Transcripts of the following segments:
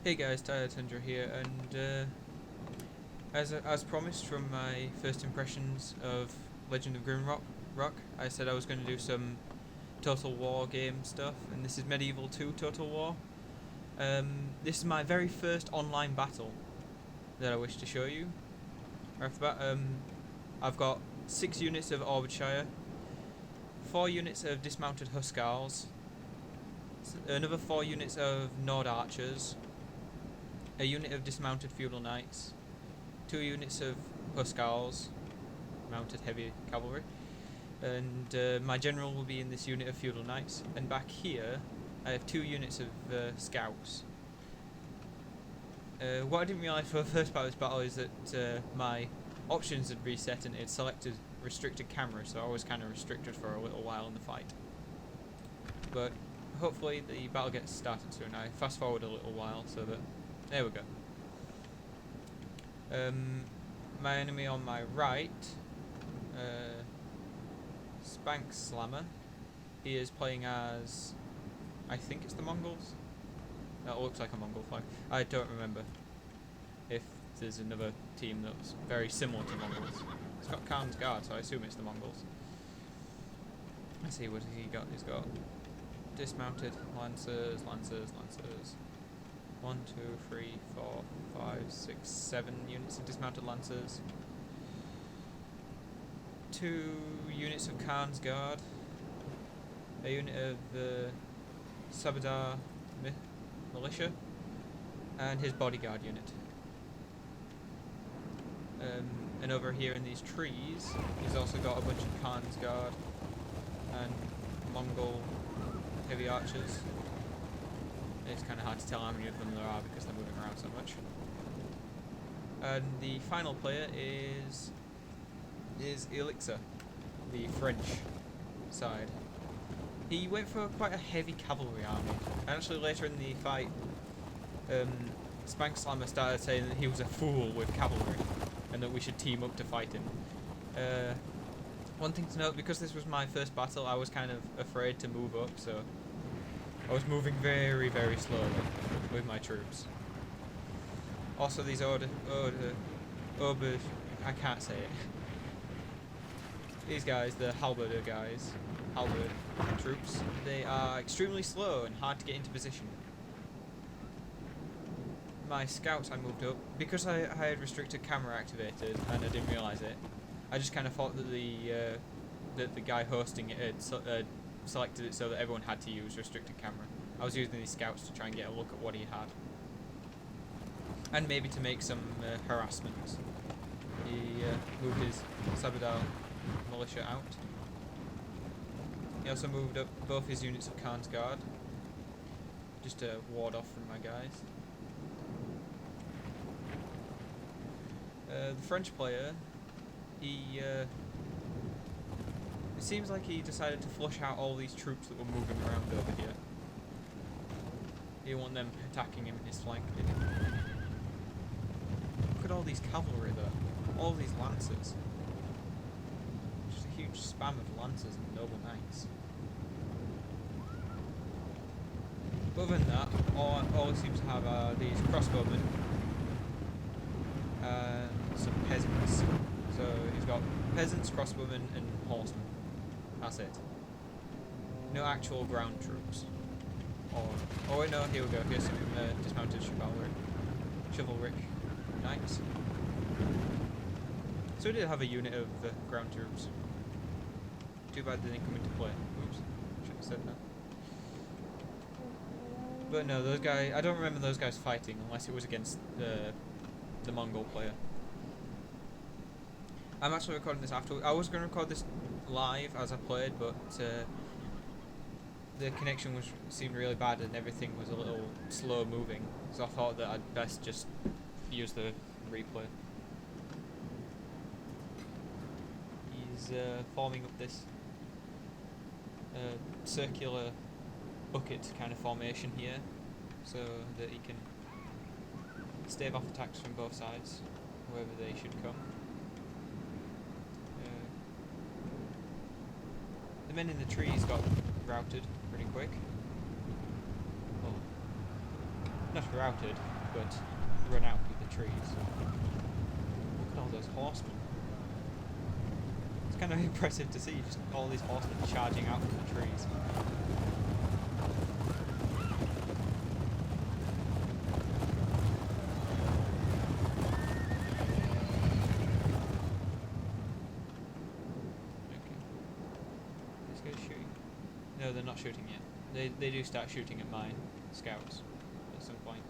Hey guys, tyedietundra here, and as promised from my first impressions of Legend of Grimrock, I said I was going to do some Total War game stuff, and this is Medieval 2 Total War. This is my very first online battle that I wish to show you. Right off the bat, I've got 6 units of Orbitshire, 4 units of dismounted Huskarls, another 4 units of Nord Archers, a unit of dismounted feudal knights, 2 units of Huskarls, mounted heavy cavalry, and my general will be in this unit of feudal knights. And back here, I have 2 units of scouts. What I didn't realise for the first part of this battle is that my options had reset and it selected restricted camera, so I was kind of restricted for a little while in the fight. But hopefully the battle gets started soon. I fast forward a little while so that there we go. My enemy on my right, Spank Slammer, he is playing as, I think it's the Mongols? That looks like a Mongol flag. I don't remember if there's another team that's very similar to Mongols. It's got Khan's Guard, so I assume it's the Mongols. Let's see, what has he got? He's got dismounted Lancers. 1, 2, 3, 4, 5, 6, 7 units of dismounted Lancers. 2 units of Khan's Guard. A unit of the Sabadar Militia. And his bodyguard unit. And over here in these trees, he's also got a bunch of Khan's Guard and Mongol heavy archers. It's kind of hard to tell how many of them there are because they're moving around so much. And the final player is Elixir, the French side. He went for quite a heavy cavalry army. And actually later in the fight, Spank Slammer started saying that he was a fool with cavalry and that we should team up to fight him. One thing to note, because this was my first battle, I was kind of afraid to move up, so I was moving very, very slowly with my troops. Also, these I can't say it. These guys, the halberd troops, they are extremely slow and hard to get into position. My scouts I moved up, because I had restricted camera activated and I didn't realise it. I just kind of thought that the guy hosting it had selected it so that everyone had to use restricted camera. I was using these scouts to try and get a look at what he had. And maybe to make some harassments. He moved his Sabadar militia out. He also moved up both his units of Khan's Guard, just to ward off from my guys. The French player, it seems like he decided to flush out all these troops that were moving around over here. He didn't want them attacking him in his flank, did he? Look at all these cavalry though, all these lancers. Just a huge spam of lancers and noble knights. Other than that, all it seems to have are these crossbowmen and some peasants. So he's got peasants, crossbowmen, and horsemen. That's it. No actual ground troops. Oh wait, no, here we go. Here's some dismounted chivalric knights. So we did have a unit of ground troops. Too bad they didn't come into play. Oops, should have said that. But no, those guys, I don't remember those guys fighting unless it was against the Mongol player. I'm actually recording this after. I was going to record this live as I played, but the connection seemed really bad and everything was a little slow moving, so I thought that I'd best just use the replay. He's forming up this circular bucket kind of formation here, so that he can stave off attacks from both sides, wherever they should come. The men in the trees got routed pretty quick. Oh. not routed, but run out with the trees. Look at all those horsemen. It's kind of impressive to see just all these horsemen charging out from the trees. No, they're not shooting yet. They do start shooting at my scouts at some point.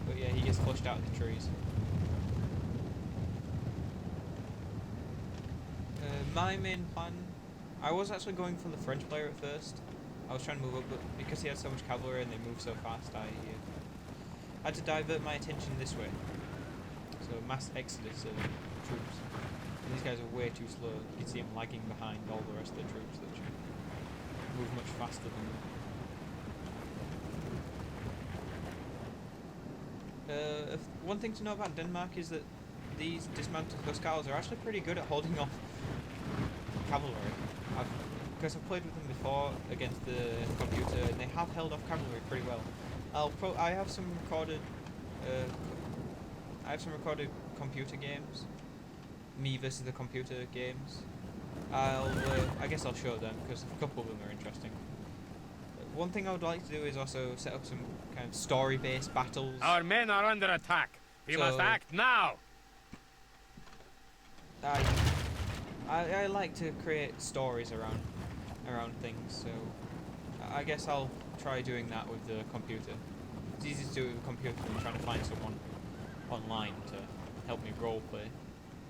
But yeah, he gets flushed out of the trees. My main plan... I was actually going for the French player at first. I was trying to move up, but because he had so much cavalry and they move so fast, I had to divert my attention this way. So mass exodus of troops. And these guys are way too slow. You can see them lagging behind all the rest of the troops that move much faster than them. One thing to know about Denmark is that these dismounted Huscarls are actually pretty good at holding off cavalry. Because I've played with them before against the computer, and they have held off cavalry pretty well. I have some recorded. I have some recorded computer games. Me versus the computer games. I guess I'll show them because a couple of them are interesting. One thing I would like to do is also set up some kind of story-based battles. Our men are under attack. We must act now. I like to create stories around things, so I guess I'll try doing that with the computer. It's easy to do it with the computer than trying to find someone online to help me roleplay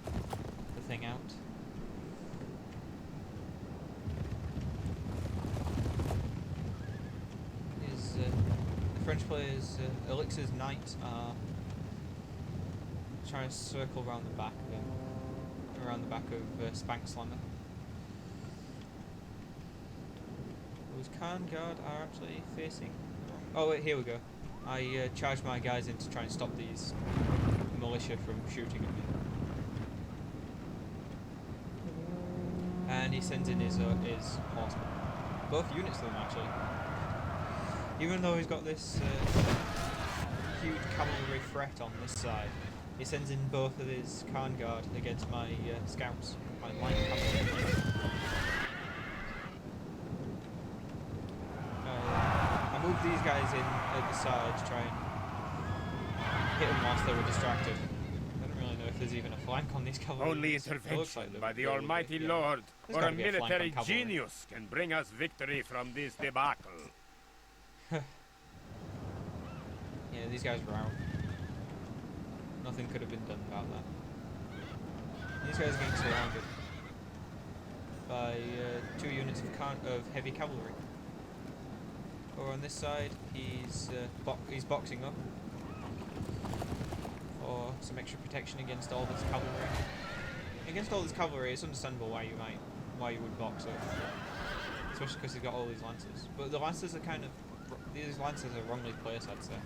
the thing out. The French players, Elixir's knights are trying to circle around the back of Spank Slammer. Those Khan Guard are actually facing. Oh wait, here we go. I charged my guys in to try and stop these militia from shooting at me. And he sends in his horsemen. Both units of them actually. Even though he's got this huge cavalry threat on this side, he sends in both of his Khan Guard against my scouts, my light cavalry. I moved these guys in at the side to try and hit them whilst they were distracted. I don't really know if there's even a flank on these cavalry. Only intervention by the Almighty Lord or a military genius can bring us victory from this debacle. Yeah, these guys were out. Nothing could have been done about that. These guys are getting surrounded by 2 units of heavy cavalry. Over on this side, he's boxing up for some extra protection against all this cavalry. Against all this cavalry, it's understandable why you would box up, especially because he's got all these lancers. But the lancers are these lancers are wrongly placed, I'd say.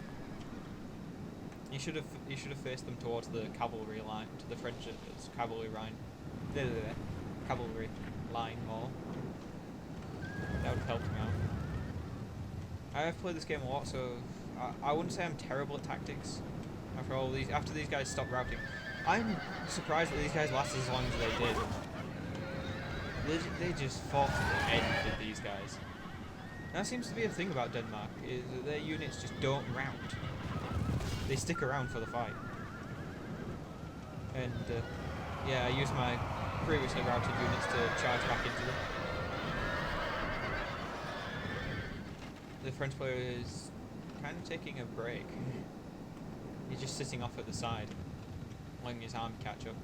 You should have faced them towards the cavalry line, to the French cavalry line. Cavalry line more. That would have helped me out. I have played this game a lot, so I wouldn't say I'm terrible at tactics. After these guys stopped routing, I'm surprised that these guys lasted as long as they did. They just fought to the end with these guys. That seems to be a thing about Denmark, is that their units just don't rout. They stick around for the fight. And yeah, I used my previously routed units to charge back into them. The French player is kind of taking a break. He's just sitting off at the side, letting his army catch up.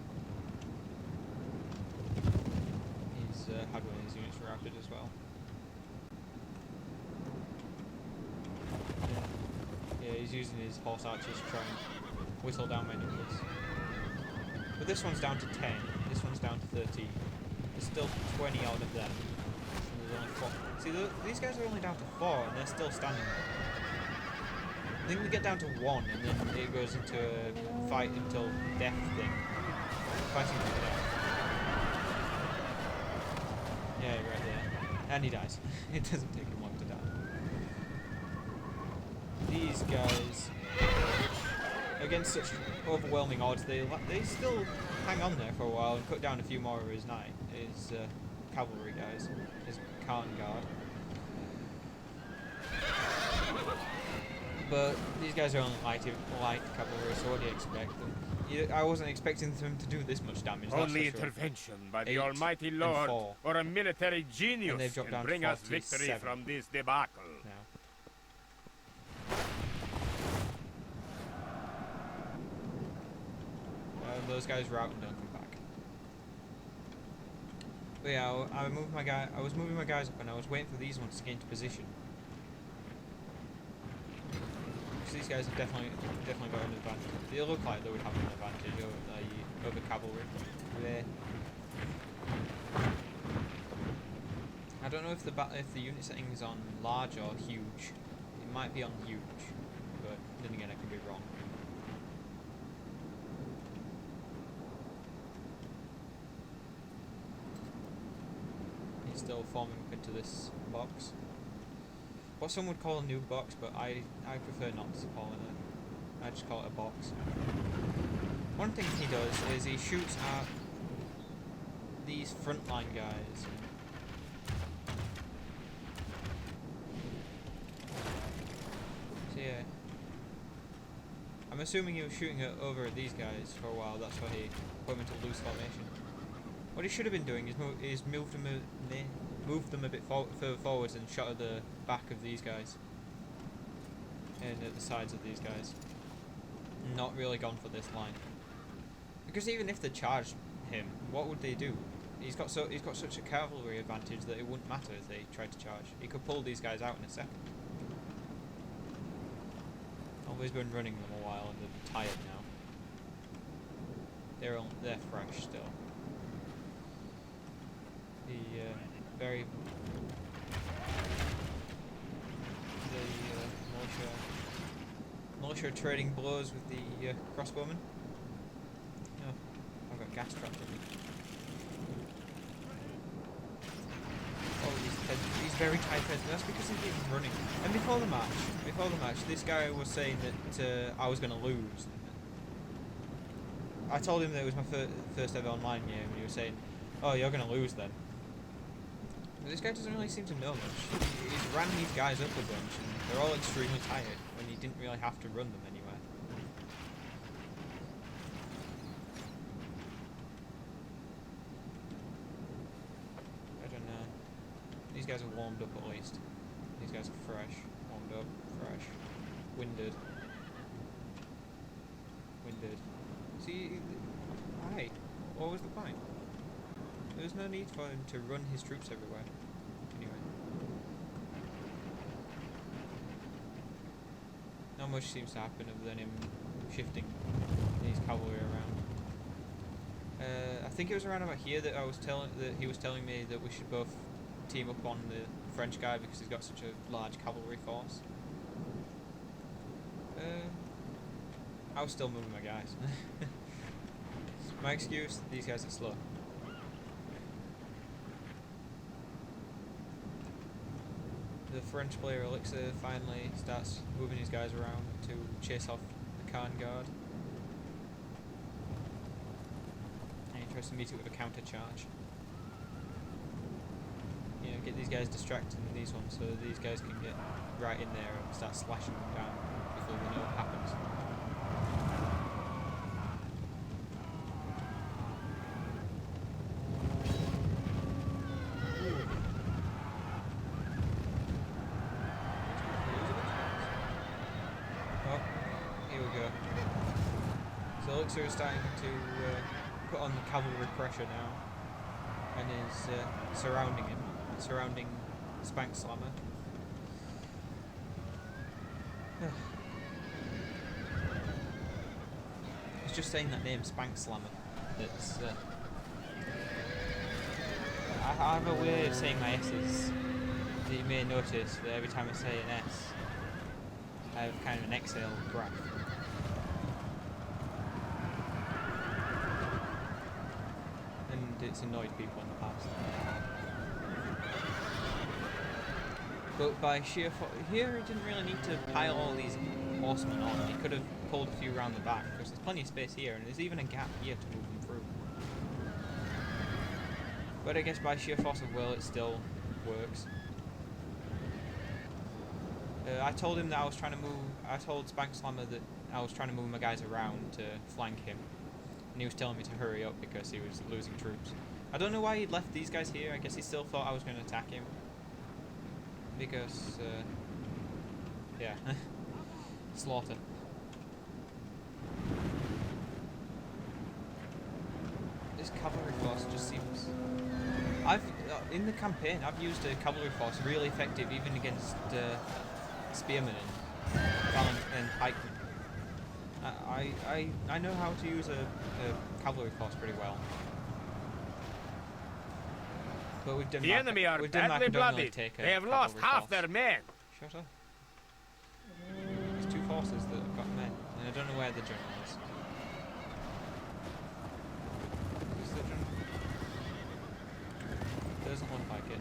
He's had one of his units routed as well. Yeah, he's using his horse archers to try and whittle down my numbers. But this one's down to 10, this one's down to 13. There's still 20 odd of them. And there's only 4. See, these guys are only down to 4 and they're still standing there. I think they get down to 1 and then it goes into a fight until death thing. Fighting to the death. Yeah, right there. And he dies. It doesn't take him long to die. these guys, against such overwhelming odds, they still hang on there for a while and cut down a few more of his cavalry guys, his Khan guard. But these guys are only light cavalry, so what do you expect? I wasn't expecting them to do this much damage. Only intervention by the Almighty Lord or a military genius can bring us victory from this debacle. Now. Those guys were out and don't come back. But yeah, I was moving my guys up and I was waiting for these ones to get into position. Because these guys have definitely got an advantage. They look like they would have an advantage over cavalry. There. I don't know if the unit setting is on large or huge. It might be on huge, but then again I could be wrong. Still forming up into this box. What some would call a new box, but I prefer not to call it that. I just call it a box. One thing he does is he shoots at these frontline guys. So yeah. I'm assuming he was shooting over at these guys for a while, that's why he put them into loose formation. What he should have been doing is moved them a bit further forwards and shot at the back of these guys. And at the sides of these guys. Not really gone for this line. Because even if they charged him, what would they do? He's got such a cavalry advantage that it wouldn't matter if they tried to charge. He could pull these guys out in a second. Always been running them a while and they're tired now. They're fresh still. The militia trading blows with the crossbowmen. Oh, I've got gas trapped in me. Oh, he's very tight. That's because he's been running. And before the match, this guy was saying that I was going to lose. I told him that it was my first ever online game, and he was saying, "Oh, you're going to lose then." But this guy doesn't really seem to know much. He's ran these guys up a bunch, and they're all extremely tired when he didn't really have to run them anywhere. I don't know. These guys are warmed up at least. These guys are fresh. Warmed up, fresh. Winded. See, why? What was the point? There was no need for him to run his troops everywhere. Anyway. Not much seems to happen other than him shifting his cavalry around. I think it was around about here that he was telling me that we should both team up on the French guy because he's got such a large cavalry force. I was still moving my guys. My excuse, these guys are slow. The French player Elixir finally starts moving his guys around to chase off the Khan guard. And he tries to meet it with a counter charge. You know, get these guys distracted in these ones so these guys can get right in there and start slashing them down before we know what happens. So Elixir is starting to put on the cavalry pressure now, and is surrounding Spank Slammer. It's just saying that name, Spank Slammer. It's I have a way of saying my S's that you may notice that every time I say an S, I have kind of an exhale breath. And it's annoyed people in the past. But by sheer here, he didn't really need to pile all these horsemen on. He could have pulled a few around the back, because there's plenty of space here, and there's even a gap here to move them through. But I guess by sheer force of will, it still works. I told him that I was trying to move. I told Spank Slammer that I was trying to move my guys around to flank him, and he was telling me to hurry up because he was losing troops. I don't know why he'd left these guys here. I guess he still thought I was going to attack him. Because, yeah, slaughter. This cavalry force just seems... in the campaign, I've used a cavalry force really effective even against spearmen and pikemen. I know how to use a cavalry force pretty well. But with Denmark, the enemy are badly bloodied. They have lost half their men. Shut up. There's two forces that have got men, and I don't know where the general is. Who's the general? Doesn't look like it.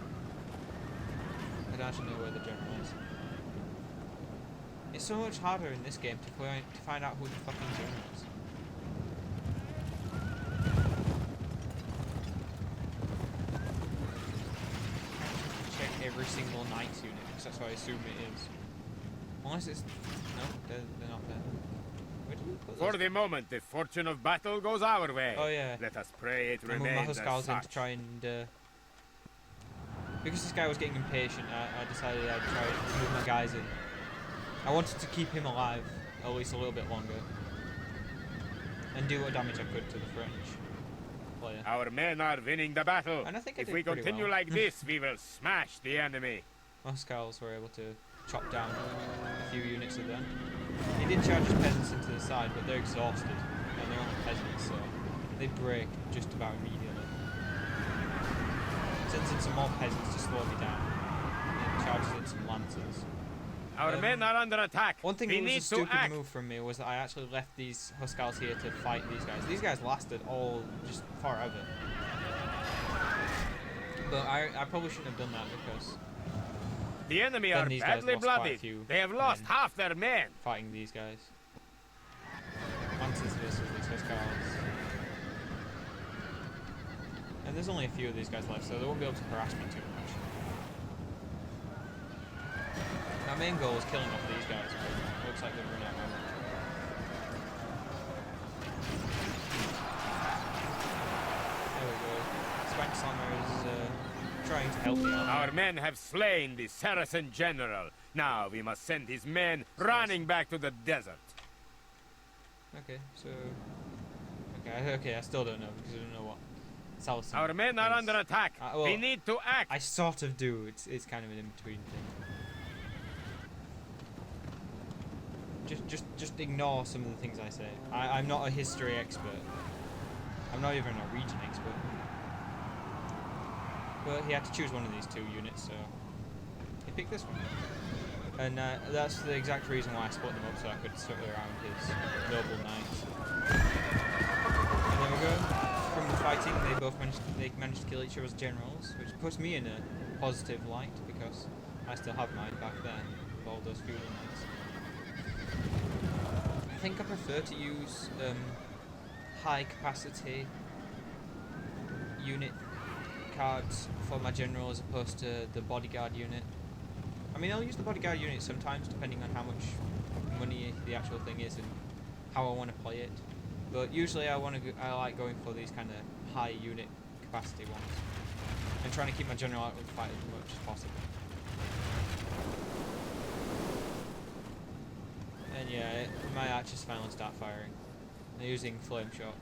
I don't actually know where the general is. It's so much harder in this game to find out who the fucking general is. Every single knight's unit, because that's what I assume it is. Unless it's... No, they're not there. Where did we put For the moment, the fortune of battle goes our way. Oh yeah. Let us pray it I moved my remains as Huskars in to such. try and... because this guy was getting impatient, I decided I'd try to move my guys in. I wanted to keep him alive at least a little bit longer. And do what damage I could to the French player. Our men are winning the battle. And I think I if did we pretty continue well. like this, we will smash the enemy. Huskars were able to chop down a few units of them. He did charge his peasants into the side, but they're exhausted, and they're only peasants, so they break just about immediately. Sends in some more peasants to slow me down, and charges in some lancers. Our men are under attack. One thing we that was need a stupid to act. move from me was that I actually left these Huskars here to fight these guys. These guys lasted all just forever. But I probably shouldn't have done that because the enemy then are these guys badly lost quite a bloodied. few They have lost men half their men. fighting these guys. Lancers versus these Huskars. And there's only a few of these guys left, so they won't be able to harass me too much. My main goal is killing off these guys, but it looks like they've run out of ammo. There we go. Spank Slammer is trying to help me out. Our men have slain the Saracen general. Now we must send his men running back to the desert. Okay, so... Okay, I still don't know, because I don't know what Saracen Our men are is. under attack. Well, we need to act. I sort of do. It's kind of an in-between thing. Just ignore some of the things I say. I'm not a history expert. I'm not even a Norwegian expert. But he had to choose one of these two units, so he picked this one. And that's the exact reason why I split them up, so I could circle around his noble knights. And there we go. From the fighting, they managed to kill each other's generals, which puts me in a positive light because I still have mine back there with all those feudal knights. I think I prefer to use high capacity unit cards for my general as opposed to the bodyguard unit. I mean, I'll use the bodyguard unit sometimes depending on how much money the actual thing is and how I want to play it. But usually I like going for these kind of high unit capacity ones and trying to keep my general out of the fight as much as possible. And yeah, my archers finally start firing. They're using flame shot.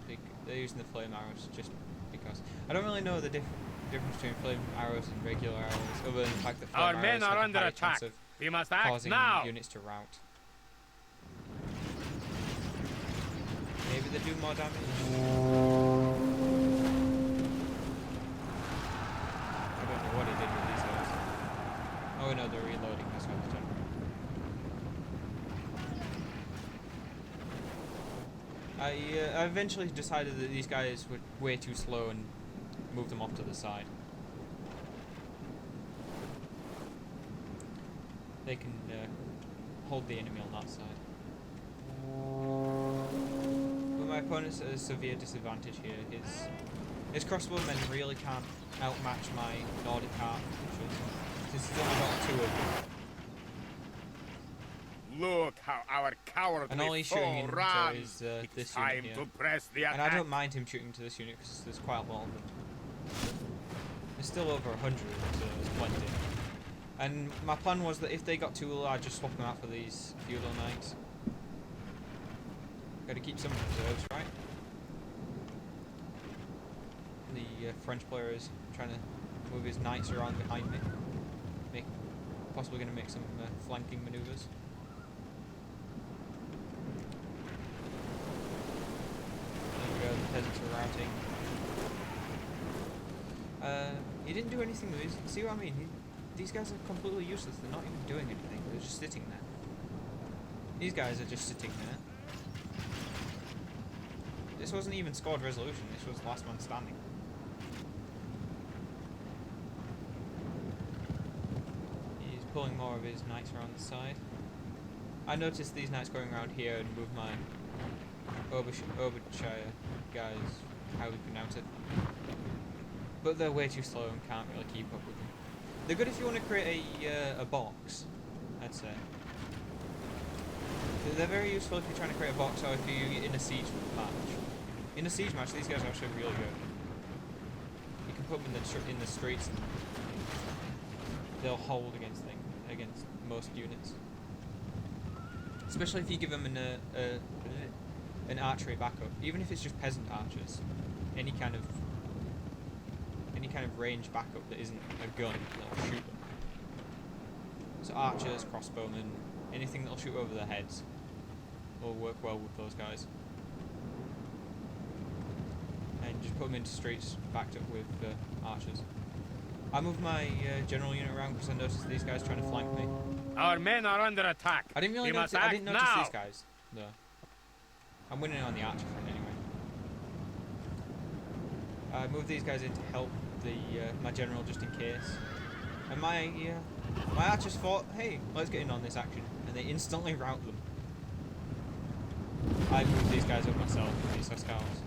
They're using the flame arrows just because. I don't really know the difference between flame arrows and regular arrows, other than the fact that flame Our arrows men are have a under higher attack. chance of We must act causing now. units to rout. Maybe they do more damage. I don't know what he did with these guys. Oh no, they're reloading. That's what they're doing. I eventually decided that these guys were way too slow and moved them off to the side. they can hold the enemy on that side. But my opponent's at a severe disadvantage here. His crossbowmen really can't outmatch my Nordic archers, since he's only got 2 of them. Look how our cowardly And all he's shooting foe into runs. is It's this unit time here. to press the attack. And I don't mind him shooting to this unit because there's quite a lot of them. There's still over 100, so there's plenty. And my plan was that if they got too low, I'd just swap them out for these feudal knights. Gotta keep some reserves, right? The French player is trying to move his knights around behind me. Possibly gonna make some flanking maneuvers. There we go, the peasants are routing. He didn't do anything with these. See what I mean? These guys are completely useless. They're not even doing anything. They're just sitting there. These guys are just sitting there. This wasn't even scored resolution. This was last man standing. He's pulling more of his knights around the side. I noticed these knights going around here and move my Obershire guys, how we pronounce it. But they're way too slow and can't really keep up with them. They're good if you want to create a box, I'd say. They're very useful if you're trying to create a box or if you're in a siege match. In a siege match, these guys are actually really good. You can put them in the streets and they'll hold against most units. Especially if you give them an archery backup, even if it's just peasant archers. Any kind of range backup that isn't a gun that'll shoot them. So archers, crossbowmen, anything that'll shoot over their heads will work well with those guys. And just put them into streets backed up with archers. I moved my general unit around because I noticed these guys trying to flank me. Our men are under attack. I didn't notice these guys though. I'm winning on the archer front anyway. I moved these guys in to help my general just in case. And my archers thought, hey, let's get in on this action, and they instantly rout them. I moved these guys up myself, these Huscarls.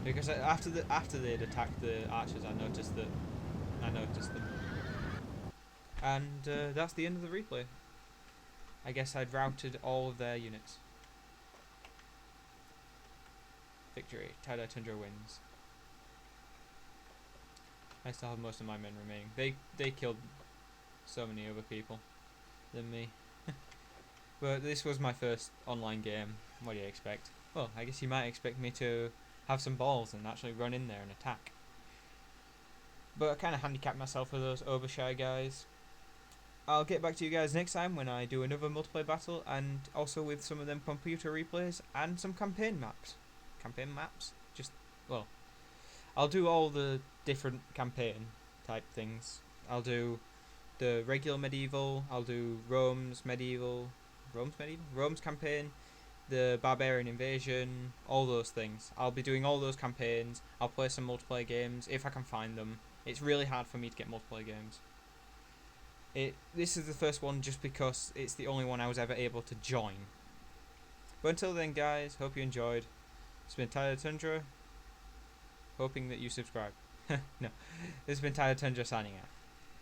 Because after they'd attacked the archers, I noticed them. And that's the end of the replay. I guess I'd routed all of their units. Victory. Tyedietundra wins. I still have most of my men remaining. They killed so many other people than me. But this was my first online game. What do you expect? Well, I guess you might expect me to have some balls and actually run in there and attack. But I kind of handicapped myself with those Obershire guys. I'll get back to you guys next time when I do another multiplayer battle, and also with some of them computer replays and some campaign maps. Campaign maps? Well, I'll do all the different campaign type things. I'll do the regular medieval, I'll do Rome's campaign, the barbarian invasion, all those things. I'll be doing all those campaigns. I'll play some multiplayer games if I can find them. It's really hard for me to get multiplayer games. This is the first one just because it's the only one I was ever able to join. But until then, guys, hope you enjoyed. It's been tyedietundra, hoping that you subscribe. No, this has been tyedietundra signing out.